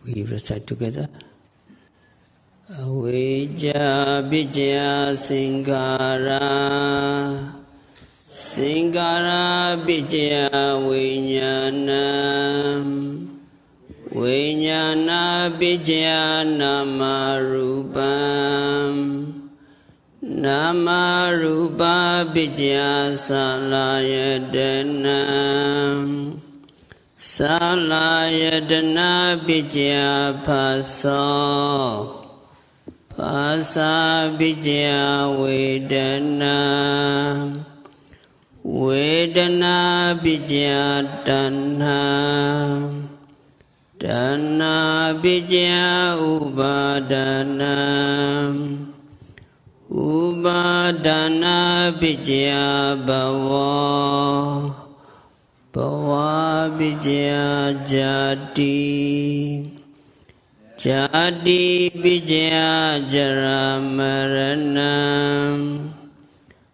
We recite together. Avijja Vijaya Singara Singara Vijaya Vijnanam Vijnana Vijaya Namarupam Namarupa Vijaya Salayadanam Salayadana Vijaya Paso Pasa Vijaya Vedana Vedana Vijaya Tanha Tanha Vijaya Upadana Upadana Vijaya Bhava Bhava Vijaya Jati Jati Vijaya Jara Maranam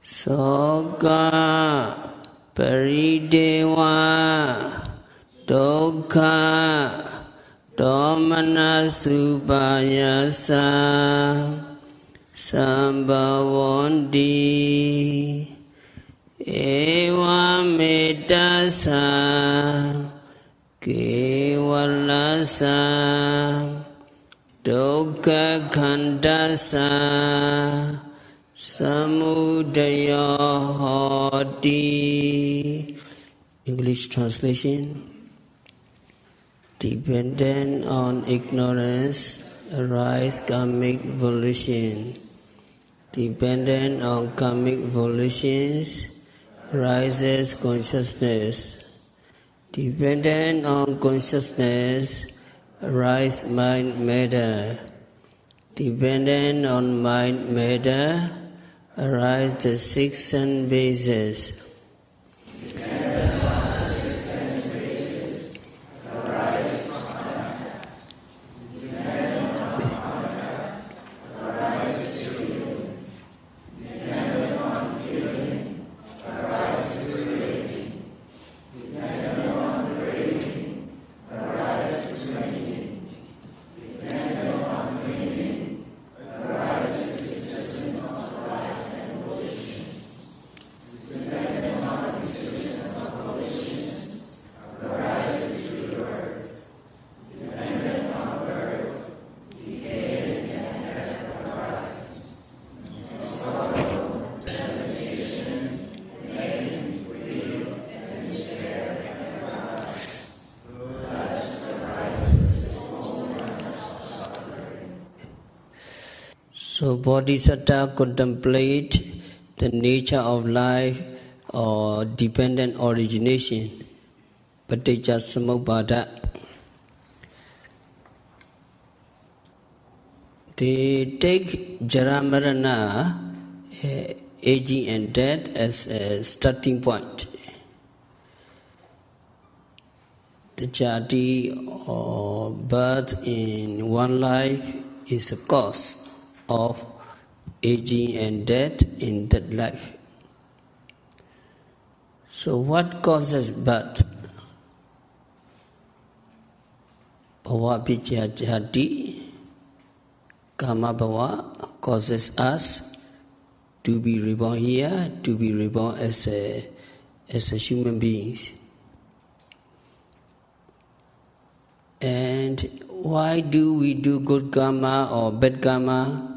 Soka Paridewa Dukkha Domana Supayasa Sambhavanti Eva Metasa Kevalasa Dukkha Khandasa Samudaya Hoti. English translation. Dependent on ignorance arise karmic volition. Dependent on karmic volitions rises consciousness. Dependent on consciousness arise mind matter. Dependent on mind matter arise the six sense bases. So Bodhisattva contemplate the nature of life or dependent origination, Paticcasamuppāda. They take Jara-marana, aging and death, as a starting point. The jati or birth in one life is a cause of aging and death in that life. So what causes birth? Bhava Vijaya Jati, Kama Bhava causes us to be reborn here, to be reborn as a human beings. And why do we do good karma or bad karma?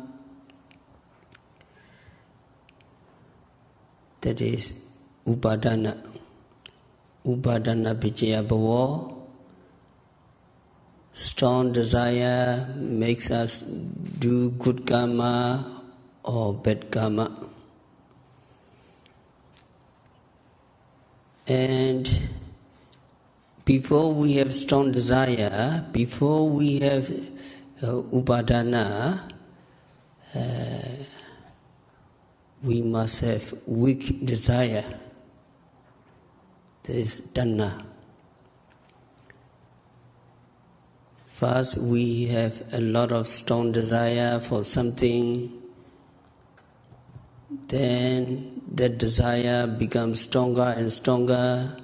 That is Upadana. Upadana Vijaya Bhava. Strong desire makes us do good karma or bad karma. And before we have strong desire, before we have upadana, we must have weak desire. That is tanha. First, we have a lot of strong desire for something, then that desire becomes stronger and stronger,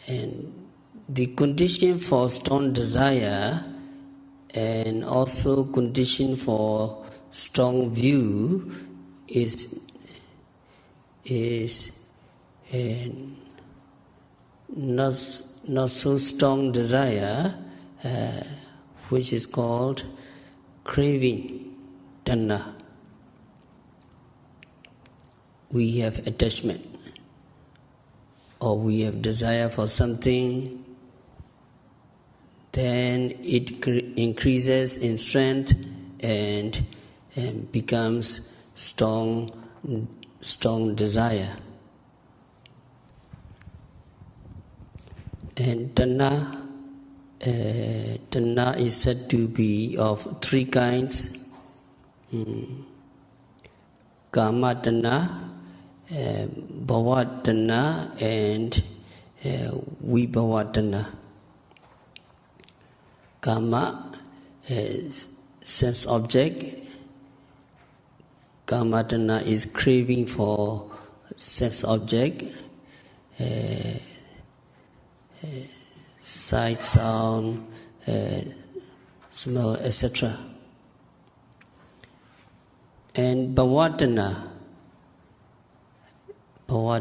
and the condition for strong desire and also condition for strong view is not so strong desire, which is called craving, tanha. We have attachment, or we have desire for something, then it increases in strength and becomes strong desire. And tanha is said to be of three kinds: kama tanha, bhava tanha, and vibhava tanha. Kama is sense object. Kama tanha is craving for sense object, sight, sound, smell, etc. And bhava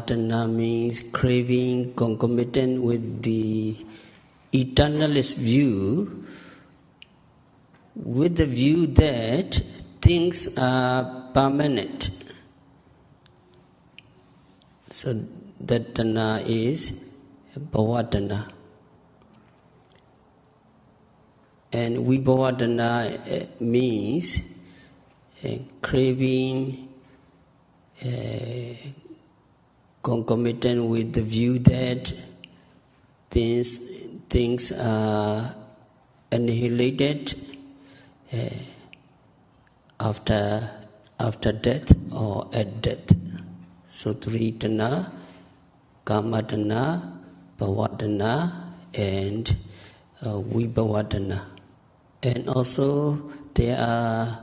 tanha means craving concomitant with the eternalist view, with the view that things are permanent. So that tanha is bhava tanha. And vibhava tanha means craving concomitant with the view that things are annihilated after death or at death. So three tanha: kama tanha, bhava tanha, and vibhava tanha. And also there are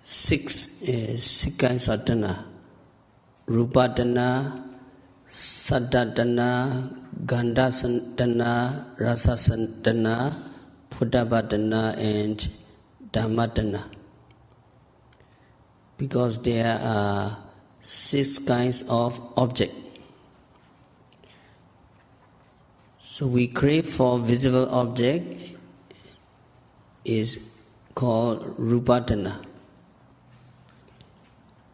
six kinds of tanha: rupa tanha, saddha tanha, gandha tanha, rasa tanha, phuddhava tanha, and dhamma tanha. Because there are 6 kinds of object. So we crave for visible object is called rupa tanha.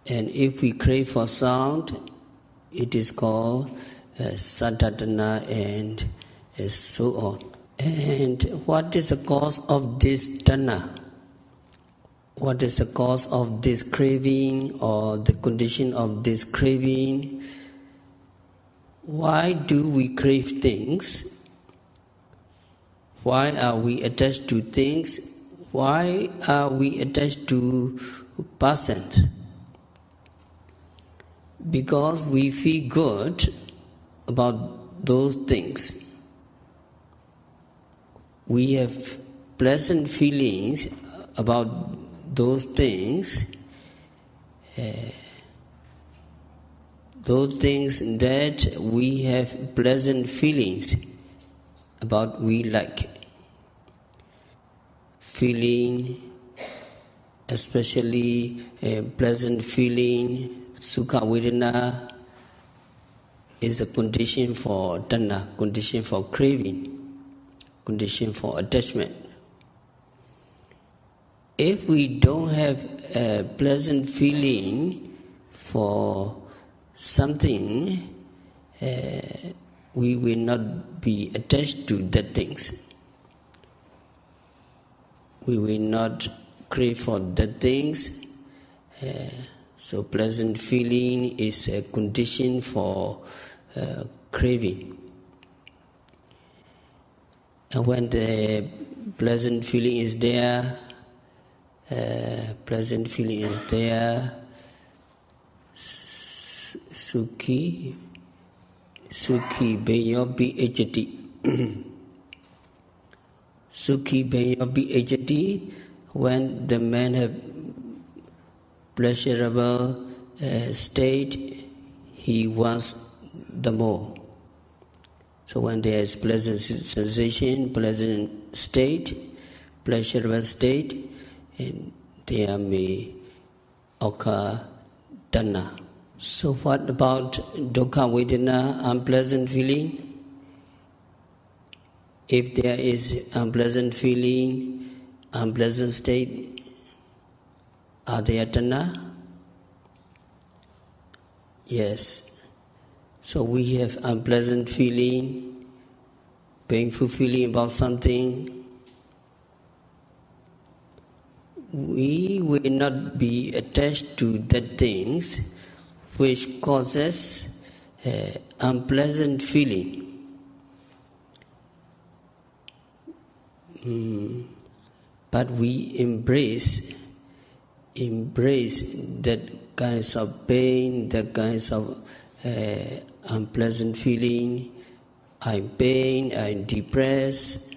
And if we crave for sound, it is called saddha tanha, and so on. And what is the cause of this tanha? What is the cause of this craving, or the condition of this craving? Why do we crave things? Why are we attached to things? Why are we attached to persons? Because we feel good about those things. We have pleasant feelings about those things. Those things that we have pleasant feelings about, we like. Feeling, especially a pleasant feeling, sukha vedana, is a condition for tanha, condition for craving, condition for attachment. If we don't have a pleasant feeling for something, we will not be attached to that things. We will not crave for that things. So pleasant feeling is a condition for craving. And when the pleasant feeling is there, sukhi beyopi ejati. Sukhi beyopi ejati, when the man have pleasurable state, he wants the more. So when there is pleasant sensation, pleasant state, pleasurable state, and there may occur tanha. So what about dukkha vedana, unpleasant feeling? If there is unpleasant feeling, unpleasant state, are there tanha? Yes. So we have unpleasant feeling, painful feeling about something. We will not be attached to that things which causes unpleasant feeling. But we embrace that kinds of pain, that kinds of unpleasant feeling. I'm pain, I'm depressed,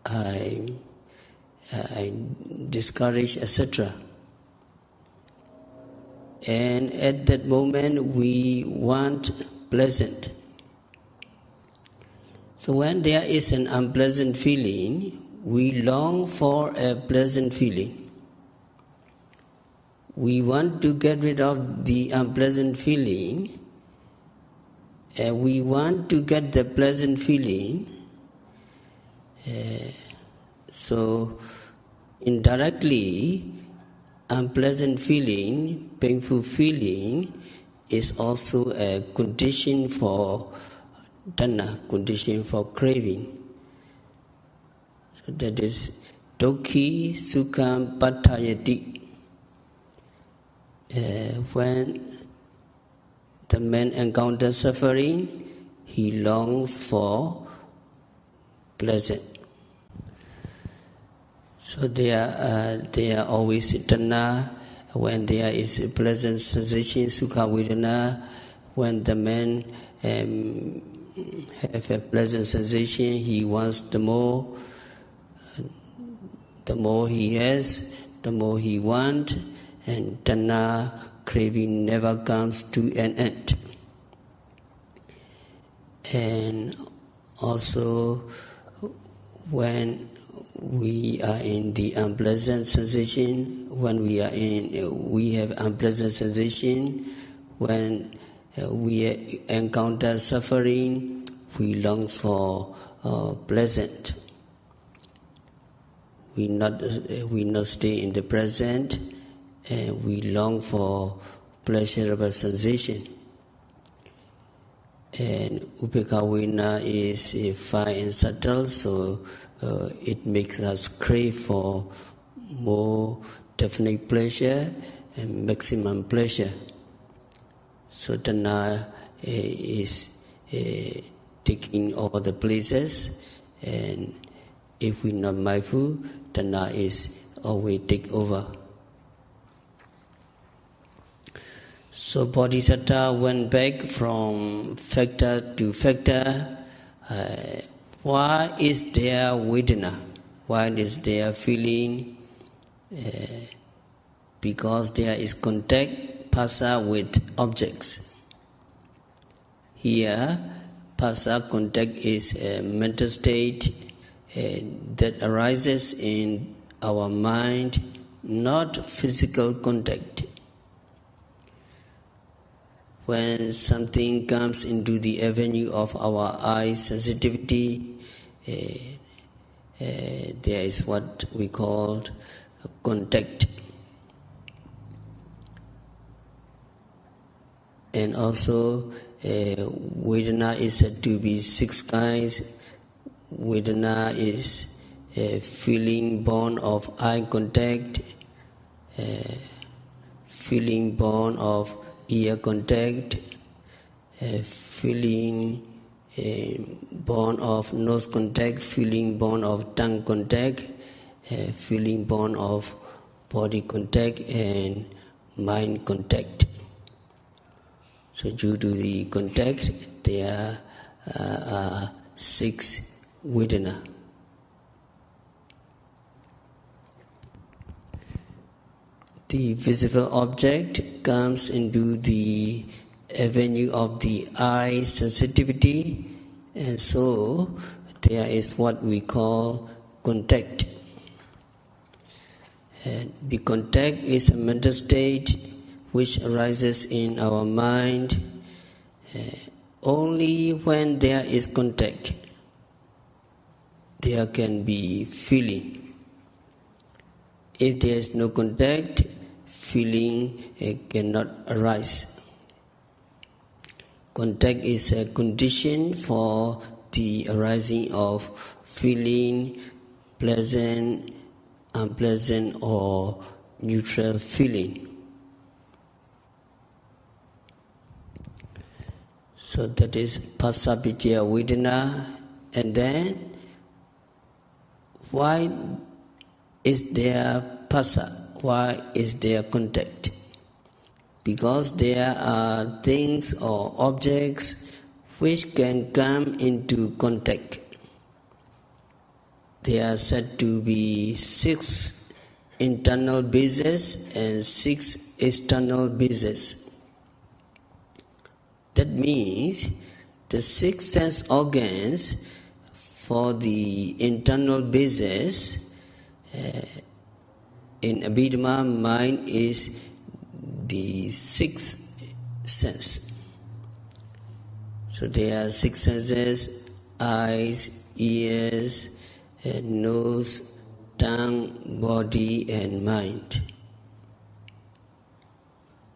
I'm discouraged, etc. And at that moment we want pleasant. So when there is an unpleasant feeling, we long for a pleasant feeling. We want to get rid of the unpleasant feeling, and we want to get the pleasant feeling. So indirectly, unpleasant feeling, painful feeling is also a condition for tanha, condition for craving. So that is dukkhi sukham patthayati. When the man encounters suffering, he longs for pleasure. So there are always tanha. When there is a pleasant sensation, sukha vedana, when the man have a pleasant sensation, he wants the more. The more he has, the more he wants, and tanha, craving, never comes to an end. And also, when we are in the unpleasant sensation, when we have unpleasant sensation, when we encounter suffering, we long for pleasant. We not stay in the present, and we long for pleasurable sensation. And upekkha vedana is fine and subtle, so it makes us crave for more definite pleasure and maximum pleasure. So tanha is taking all the places, and if we're not mindful, tanha is always take over. So Bodhisattva went back from factor to factor. Why is there vedana? Why is there feeling? Because there is contact, phassa, with objects. Here, phassa, contact, is a mental state that arises in our mind, not physical contact. When something comes into the avenue of our eye sensitivity, there is what we call contact. And also, vedana is said to be 6 kinds. Vedana is a feeling born of eye contact, feeling born of ear contact, feeling born of nose contact, feeling born of tongue contact, feeling born of body contact, and mind contact. So due to the contact, there are 6 vedana. The visible object comes into the avenue of the eye sensitivity, and so there is what we call contact. And the contact is a mental state which arises in our mind. Only when there is contact, there can be feeling. If there is no contact, feeling cannot arise. Contact is a condition for the arising of feeling, pleasant, unpleasant, or neutral feeling. So that is Phassa Vicaya Vedana. And then, why is there Phassa? Why is there contact? Because there are things or objects which can come into contact. There are said to be 6 internal bases and 6 external bases. That means the 6 sense organs for the internal bases in Abhidhamma, mind is the 6th sense. So there are 6 senses: eyes, ears, nose, tongue, body, and mind.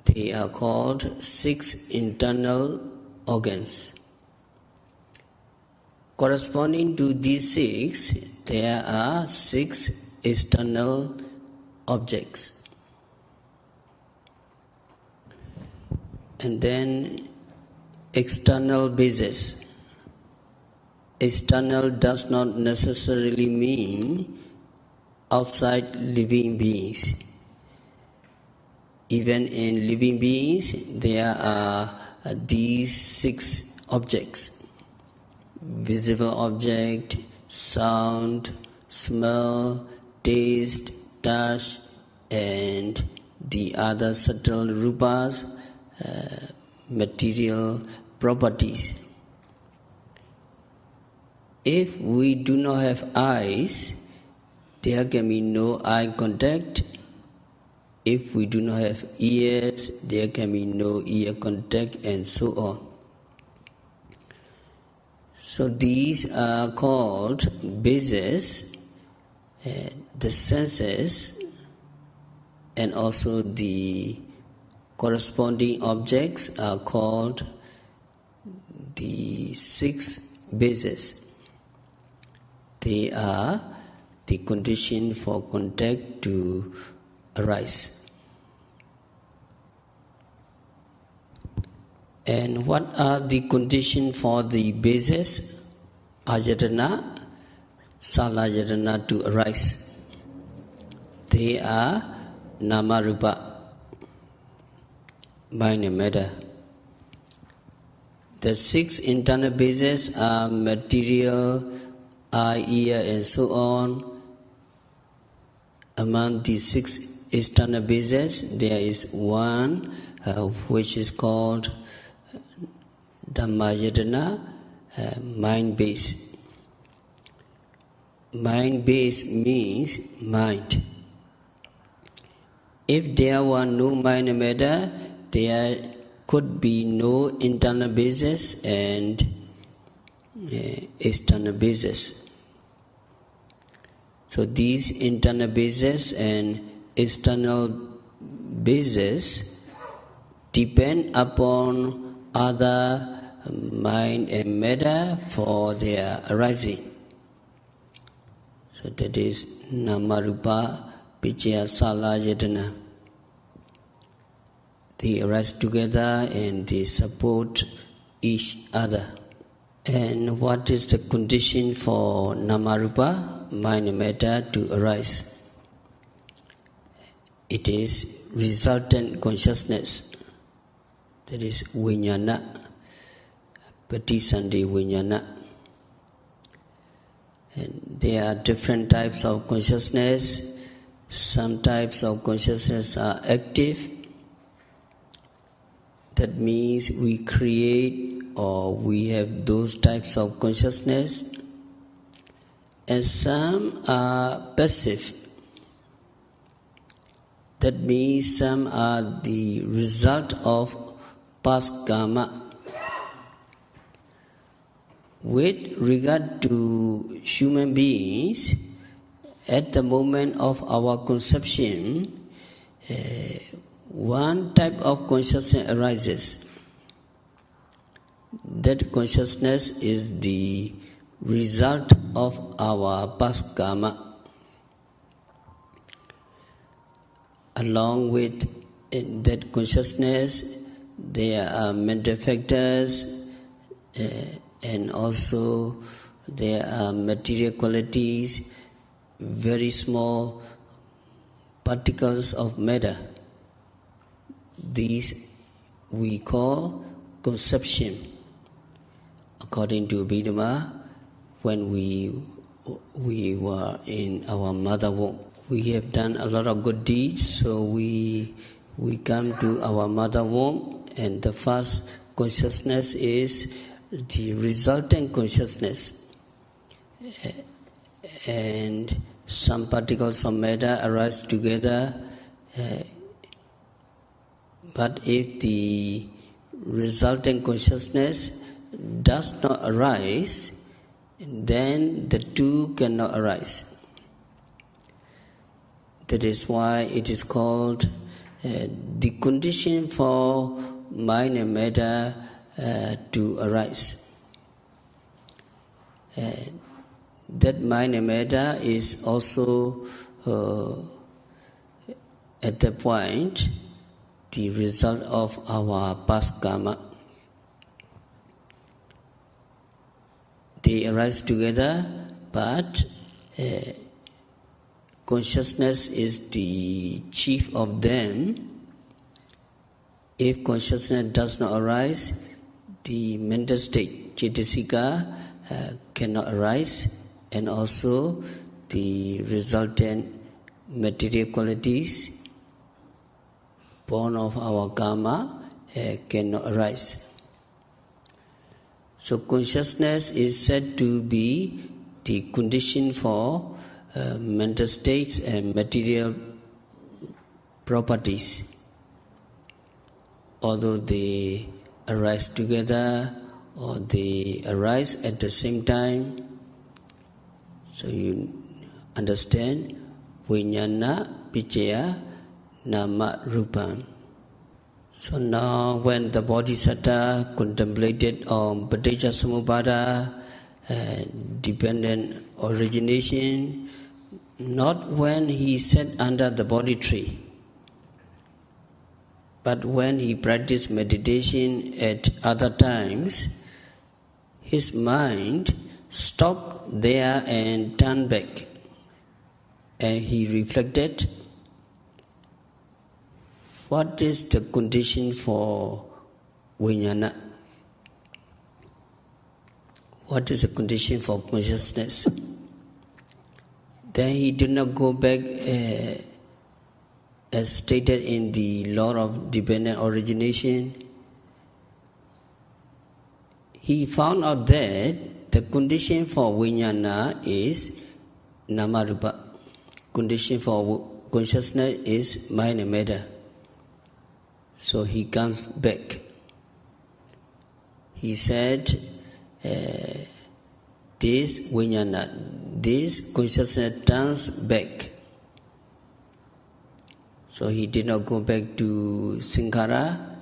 They are called 6 internal organs. Corresponding to these 6, there are 6 external objects. And then external bases. External does not necessarily mean outside living beings. Even in living beings, there are these 6 objects: visible object, sound, smell, taste, touch, and the other subtle rupas, material properties. If we do not have eyes, there can be no eye contact. If we do not have ears, there can be no ear contact, and so on. So these are called bases, the senses, and also the corresponding objects are called the 6 bases. They are the condition for contact to arise. And what are the conditions for the bases? Ayatana, Salayatana to arise. They are Namarupa, mind and matter. The 6 internal bases are material, eye, ear, and so on. Among the 6 external bases, there is one which is called Dhammayatana, mind base. Mind base means mind. If there were no mind and matter, there could be no internal bases and external bases. So these internal bases and external bases depend upon other mind and matter for their arising. So that is Namarupa Vicaya Salayatana. They arise together and they support each other. And what is the condition for Namarupa, mind and matter, to arise? It is resultant consciousness. That is Vijnana, Paticcasamuppāda Vijnana. And there are different types of consciousness. Some types of consciousness are active, That means we create or we have those types of consciousness, and some are passive. That means some are the result of past karma. With regard to human beings, at the moment of our conception, one type of consciousness arises. That consciousness is the result of our past karma. Along with that consciousness, there are mental factors, and also there are material qualities, very small particles of matter. These we call conception. According to Abhidhamma, when we were in our mother womb, we have done a lot of good deeds, so we come to our mother womb, and the first consciousness is the resultant consciousness. And some particles of matter arise together, but if the resultant consciousness does not arise, then the two cannot arise. That is why it is called the condition for mind and matter to arise. That mind and matter is also at that point the result of our past karma. They arise together, but consciousness is the chief of them. If consciousness does not arise, the mental state, cetasika, cannot arise, and also the resultant material qualities born of our karma cannot arise. So consciousness is said to be the condition for mental states and material properties. Although they arise together or they arise at the same time, so you understand, Vijnana Picaya Nama Rupam. So now when the Bodhisattva contemplated on Paticcasamuppāda, dependent origination, not when he sat under the Bodhi tree, but when he practiced meditation at other times, his mind stopped there and turned back, and he reflected, what is the condition for vijnana? What is the condition for consciousness? Then he did not go back as stated in the law of dependent origination. He found out that the condition for vijnana is namarupa. Condition for consciousness is mind and matter. So he comes back. He said, this vijnana, this consciousness turns back. So he did not go back to sankhara,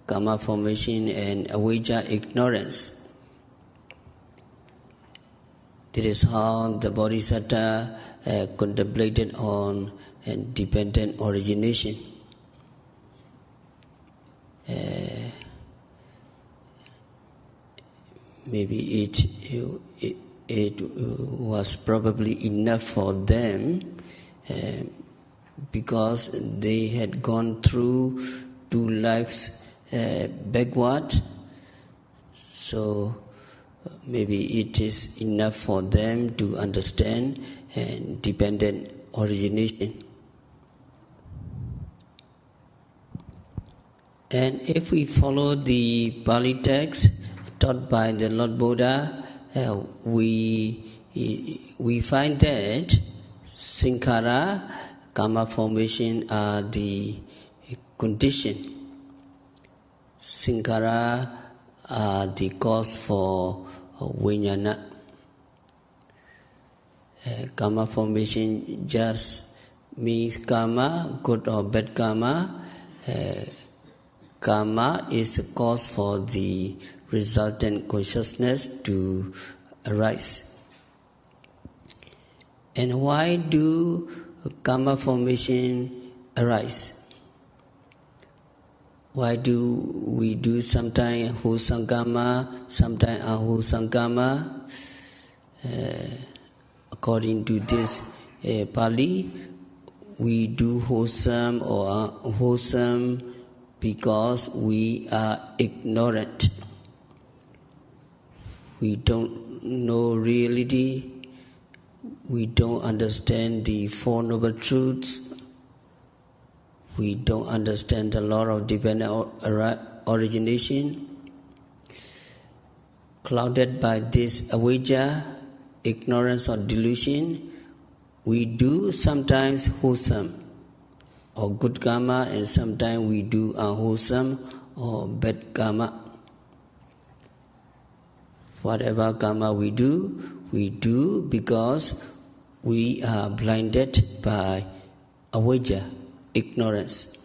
karma formation, and avijja, ignorance. That is how the Bodhisattva contemplated on dependent origination. Maybe it was probably enough for them because they had gone through 2 lives backward. So maybe it is enough for them to understand dependent origination. And if we follow the Pali text taught by the Lord Buddha, we find that Sankhara, karma formation are the condition. Sankhara are the cause for vijnana. Karma formation just means karma, good or bad karma. Karma is the cause for the resultant consciousness to arise. And why do karma formation arise? Why do we do sometimes wholesome karma, sometimes unwholesome karma? According to this Pali, we do wholesome or unwholesome because we are ignorant. We don't know reality. We don't understand the Four Noble Truths. We don't understand the law of dependent origination. Clouded by this avijja, ignorance or delusion, we do sometimes wholesome or good karma, and sometimes we do unwholesome or bad karma. Whatever karma we do because we are blinded by avijja, ignorance.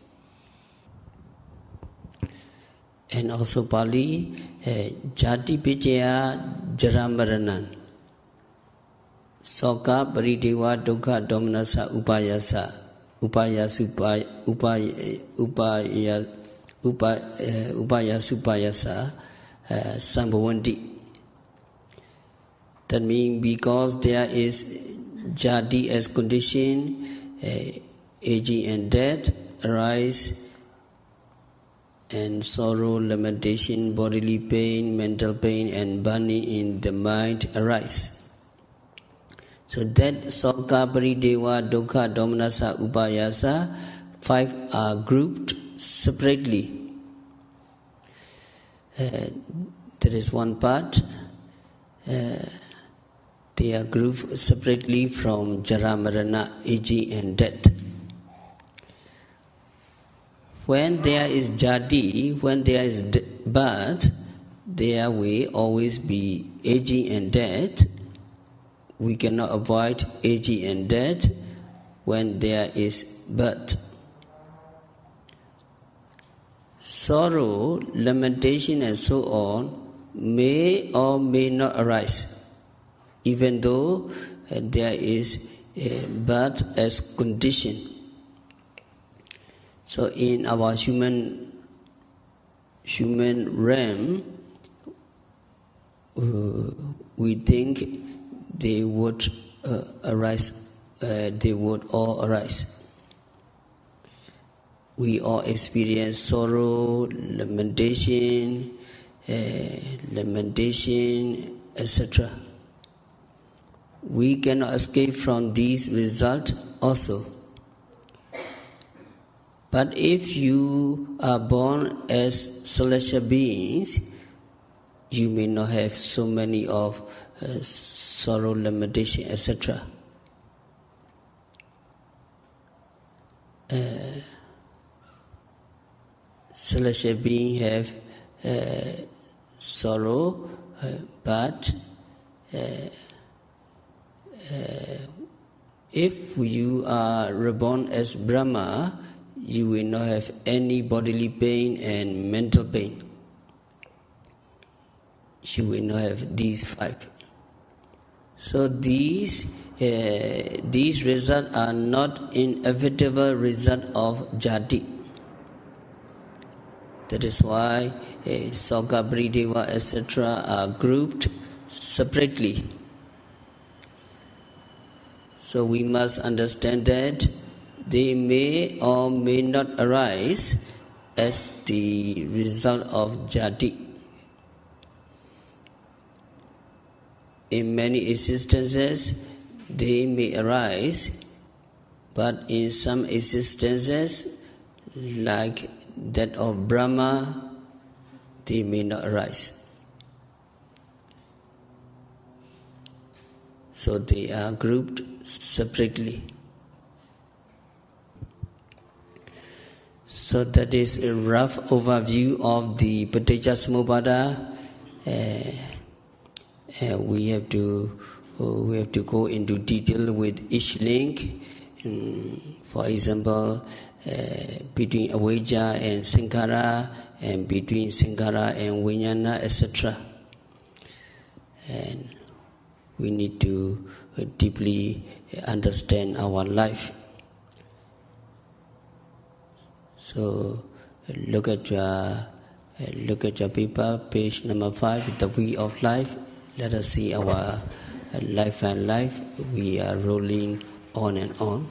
And also Pali, jati picaya jaramaranan, soka paridewa dukkha domanasa upayasa, upayasupayasa sambhavanti. That means because there is jati as condition, aging and death arise, and sorrow, lamentation, bodily pain, mental pain, and burning in the mind arise. So that soka, paridewa, dukkha, domanasa, upayasa, 5 are grouped separately. There is one part. They are grouped separately from jara, marana, aging and death. When there is jati, when there is birth, there will always be aging and death. We cannot avoid aging and death when there is birth. Sorrow, lamentation and so on may or may not arise, even though there is birth as condition. So in our human realm, we think they would arise. They would all arise. We all experience sorrow, lamentation, etc. We cannot escape from these results also. But if you are born as celestial beings, you may not have so many of sorrow, lamentation, etc. Celestial beings have sorrow, but if you are reborn as Brahma, you will not have any bodily pain and mental pain. You will not have these 5. So these results are not inevitable result of jati. That is why soka, paridewa, etc. are grouped separately. So we must understand that they may or may not arise as the result of jati. In many existences, they may arise, but in some existences, like that of Brahma, they may not arise. So they are grouped separately. So that is a rough overview of the Paticcasamuppāda. We have to go into detail with each link. For example, between avijja and sankhara, and between sankhara and vijnana, etc. And we need to deeply understand our life. So look at your paper, page number 5, the wheel of life. Let us see our life and life. We are rolling on and on.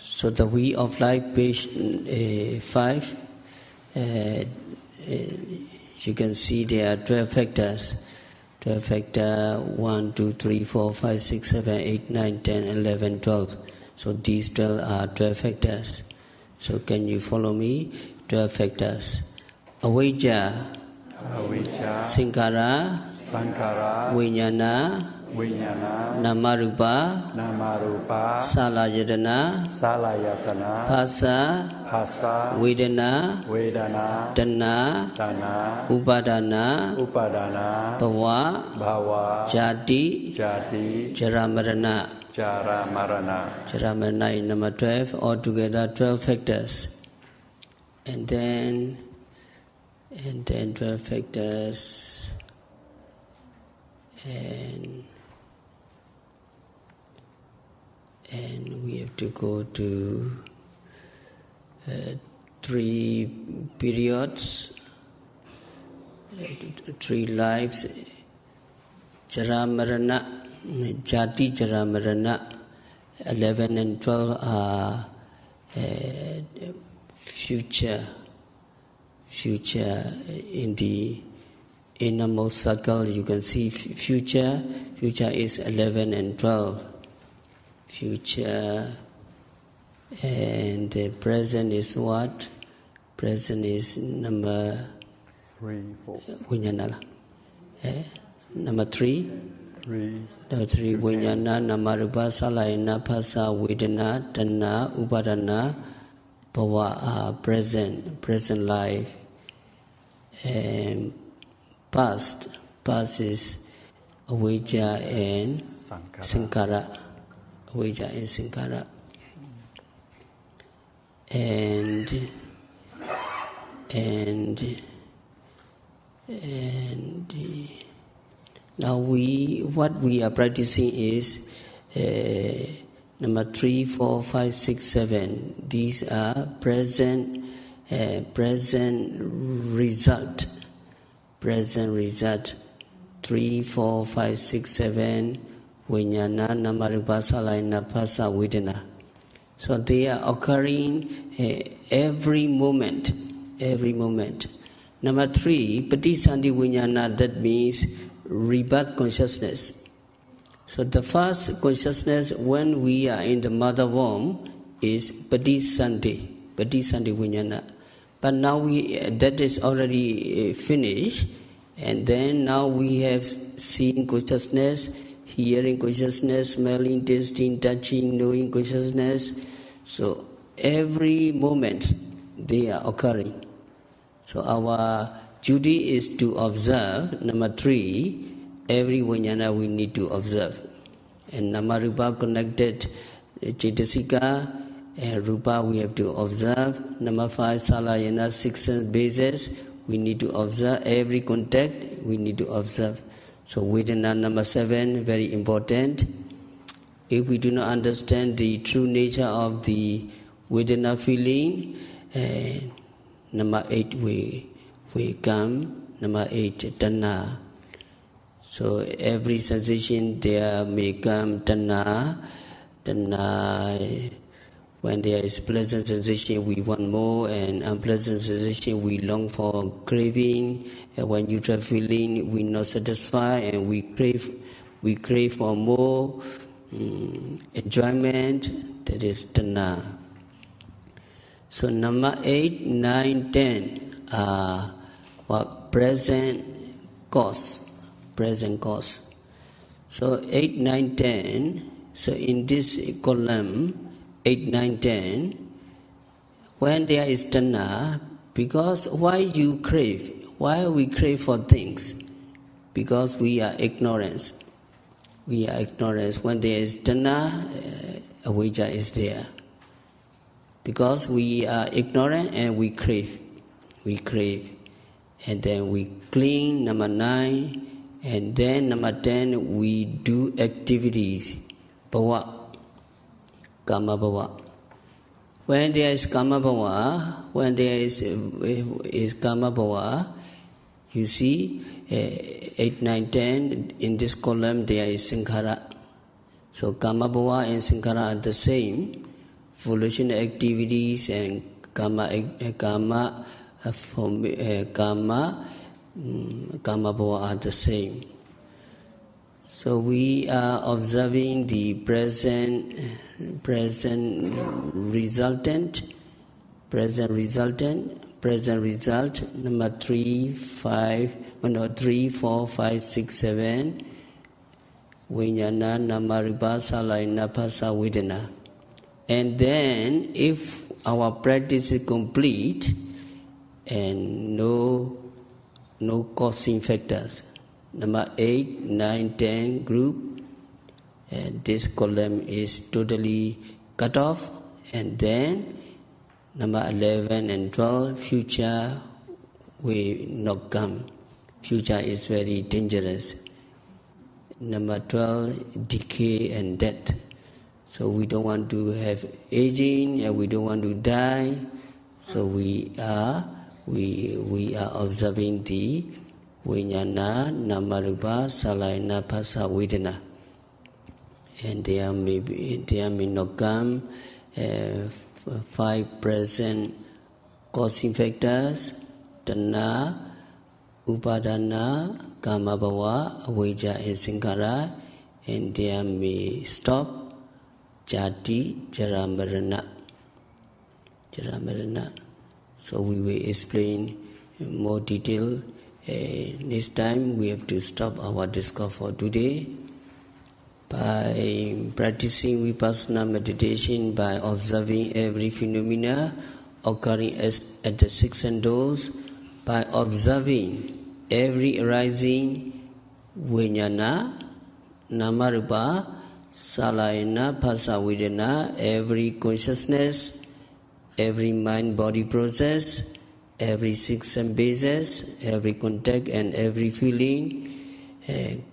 So the wheel of life, page 5. You can see there are 12 factors. 12 factor 1, 2, 3, 4, 5, 6, 7, 8, 9, 10, 11, 12. So these 12 are 12 factors. So can you follow me? 12 factors. Avijja, sankhara, vijnana, namarupa, salayatana, phassa, vedana, tanna, upadana, bhava, jati, jaramarana. Jaramarana is number 12, altogether 12 factors. And then 12 factors, and we have to go to 3 periods, 3 lives. Jaramarana, jati jaramarana, 11 and 12 are future in the innermost circle. You can see future is 11 and 12. Future, and the present is what? Present is number 3, 4. Vijnana. Number 3. Number 3, vijnana, namarupa, salayana, phassa, vedana, tanna, upadana, bhava, present life. And past is avijja and sankhara. Avijja and sankhara. And now what we are practicing is number 3, 4, 5, 6, 7. These are present result. Present result. 3, 4, 5, 6, 7. Vijnana, namarupa, salayana, phassa, vedana. So they are occurring every moment. Number 3, patisandhi vijnana, that means rebirth consciousness. So the first consciousness when we are in the mother womb is patisandhi vijnana. But now that is already finished, and then now we have seeing consciousness, hearing consciousness, smelling, tasting, touching, knowing consciousness. So every moment they are occurring. So our duty is to observe. Number 3, every vijnana we need to observe. And namarupa connected cetasika, and rupa we have to observe. Number 5, salayana, 6 sense bases, we need to observe. Every contact we need to observe. So vedana, number 7, very important. If we do not understand the true nature of the vedana feeling, number 8 we come. Number 8, tanna. So every sensation there may come tanna. When there is pleasant sensation, we want more, and unpleasant sensation, we long for craving. And when neutral feeling, we not satisfied, and we crave for more enjoyment. That is tanna. So number 8, 9, 10 are what present cause. Present cause. So 8, 9, 10. So in this column, 8, 9, 10, when there is tanha, because why you crave? Why we crave for things? Because we are ignorant. We are ignorant. When there is tanha, avijja is there. Because we are ignorant and we crave. We crave. And then we cling, number 9. And then number 10, we do activities. Bhava. Kama bhava. When there is kama bhava, when there is kama bhava, you see 8, 9, 10, in this column there is sankhara. So kama bhava and sankhara are the same. Volitional activities and kama bhava are the same. So we are observing the present resultant, number 3, 4, 5, 6, 7, Vijnana, Namaripa, Salayana, Phassa, Vedana. And then if our practice is complete and no causing factors, number 8, 9, 10 group, and this column is totally cut off, and then number 11 and 12, future will not come. Future is very dangerous. Number 12, decay and death. So we don't want to have aging and we don't want to die. So we are observing the Vijnana, Namarupa, Salayana, Phassa, Vedana. And there may not come 5 present causing factors: tanha, upadana, kama bhava, avijja and sankhara, and there may stop jati, jara marana. So we will explain in more detail. This time we have to stop our discourse for today. By practicing vipassana meditation, by observing every phenomena occurring at the 6 senses, by observing every arising vijnana, namarupa, salayana, phassa, vedana, every consciousness, every mind-body process, every 6 sense bases, every contact and every feeling,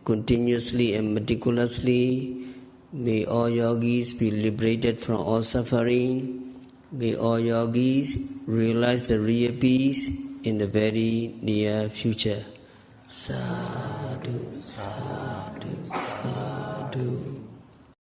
continuously and meticulously. May all yogis be liberated from all suffering. May all yogis realize the real peace in the very near future. Sadhu, sadhu, sadhu.